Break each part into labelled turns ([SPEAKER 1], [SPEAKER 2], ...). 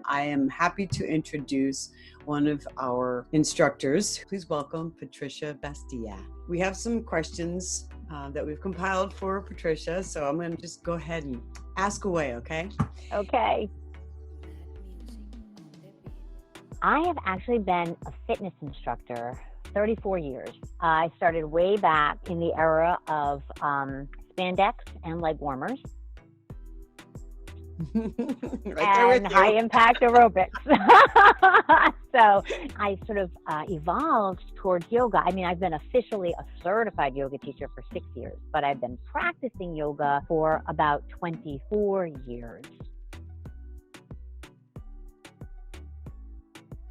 [SPEAKER 1] I am happy to introduce one of our instructors. Please welcome Patricia Bastia. We have some questions that we've compiled for Patricia, so I'm going to just go ahead and ask away, okay?
[SPEAKER 2] Okay. I have actually been a fitness instructor 34 years. I started way back in the era of spandex and leg warmers. And high impact aerobics. So I sort of evolved towards yoga. I mean, I've been officially a certified yoga teacher for 6 years, but I've been practicing yoga for about 24 years.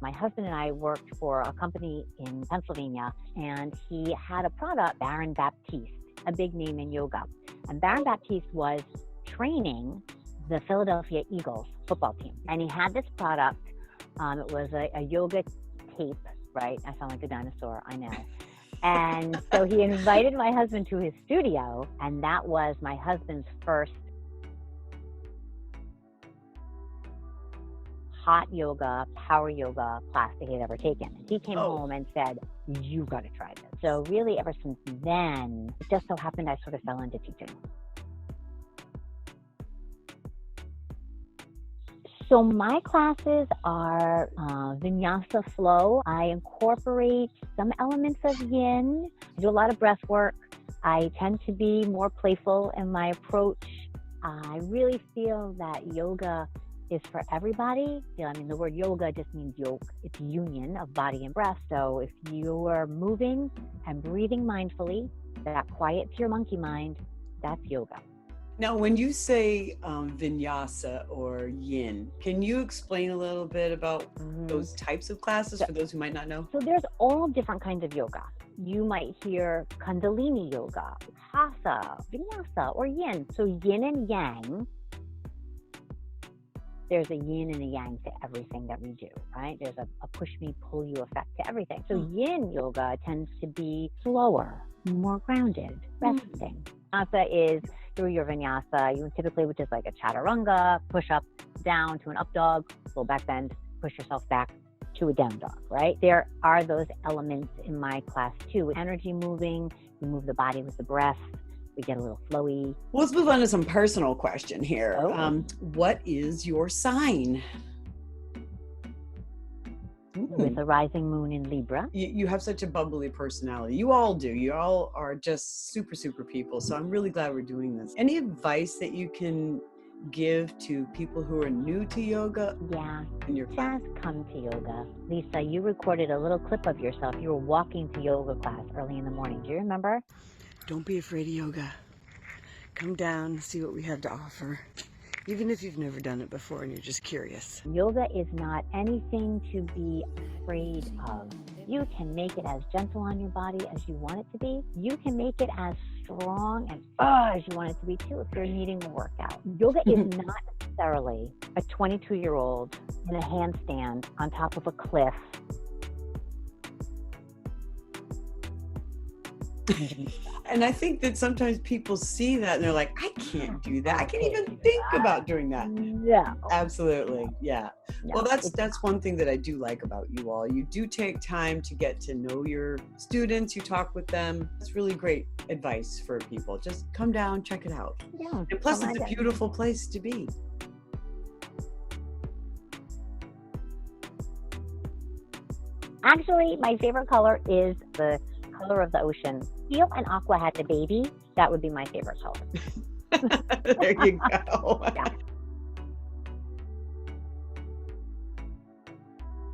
[SPEAKER 2] My husband and I worked for a company in Pennsylvania, and he had a product, Baron Baptiste, a big name in yoga. And Baron Baptiste was training the Philadelphia Eagles football team. And he had this product. It was a yoga tape, right? I sound like a dinosaur, I know. And so he invited my husband to his studio, and that was my husband's first hot yoga, power yoga class that he had ever taken. And he came home and said, "You got to try this." So really ever since then, it just so happened I sort of fell into teaching. So my classes are vinyasa flow. I incorporate some elements of yin. I do a lot of breath work. I tend to be more playful in my approach. I really feel that yoga is for everybody. I mean, the word yoga just means yoke. It's union of body and breath. So if you are moving and breathing mindfully, that quiets your monkey mind, that's yoga.
[SPEAKER 1] Now, when you say vinyasa or yin, can you explain a little bit about those types of classes for those who might not know?
[SPEAKER 2] So there's all different kinds of yoga. You might hear Kundalini yoga, Hatha, vinyasa, or yin. So yin and yang, there's a yin and a yang to everything that we do, right? There's a push me, pull you effect to everything. So yin yoga tends to be slower, more grounded, resting. Hatha is through your vinyasa, you typically, which is like a chaturanga, push up, down to an up dog, little back bend, push yourself back to a down dog, right? There are those elements in my class too. Energy moving, you move the body with the breath, we get a little flowy.
[SPEAKER 1] Well, let's move on to some personal question here. What is your sign?
[SPEAKER 2] With a rising moon in Libra.
[SPEAKER 1] You have such a bubbly personality. You all do. You all are just super, super people. So I'm really glad we're doing this. Any advice that you can give to people who are new to yoga?
[SPEAKER 2] Yeah, just come to yoga. Lisa, you recorded a little clip of yourself. You were walking to yoga class early in the morning. Do you remember?
[SPEAKER 1] Don't be afraid of yoga. Come down, see what we have to offer. Even if you've never done it before and you're just curious.
[SPEAKER 2] Yoga is not anything to be afraid of. You can make it as gentle on your body as you want it to be. You can make it as strong and as you want it to be too if you're needing a workout. Yoga is not necessarily a 22-year-old in a handstand on top of a cliff.
[SPEAKER 1] And I think that sometimes people see that and they're like, I can't do that. I can't even think about doing that.
[SPEAKER 2] Yeah.
[SPEAKER 1] Absolutely. Yeah. Well, that's one thing that I do like about you all. You do take time to get to know your students. You talk with them. It's really great advice for people. Just come down, check it out.
[SPEAKER 2] Yeah.
[SPEAKER 1] And plus, it's a beautiful place to be.
[SPEAKER 2] Actually, my favorite color is the color of the ocean. Teal and aqua had the baby. That would be my favorite color.
[SPEAKER 1] There you go.
[SPEAKER 2] Yeah.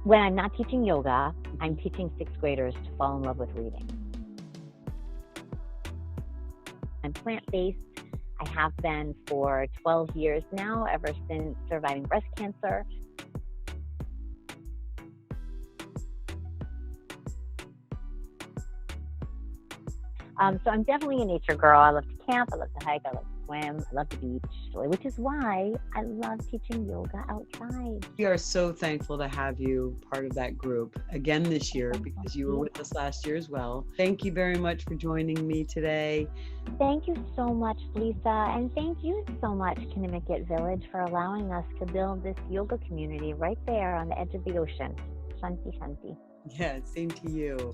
[SPEAKER 2] When I'm not teaching yoga, I'm teaching sixth graders to fall in love with reading. I'm plant-based. I have been for 12 years now, ever since surviving breast cancer. So I'm definitely a nature girl. I love to camp. I love to hike. I love to swim, I love the beach, which is why I love teaching yoga outside.
[SPEAKER 1] We are so thankful to have you part of that group again this year,
[SPEAKER 2] Thank
[SPEAKER 1] because you were
[SPEAKER 2] you.
[SPEAKER 1] with us last year as well. Thank you very much for joining me today.
[SPEAKER 2] Thank you so much, Lisa, and thank you so much, Kinnimakit Village, for allowing us to build this yoga community right there on the edge of the ocean. Shanti Shanti.
[SPEAKER 1] Yeah, same to you.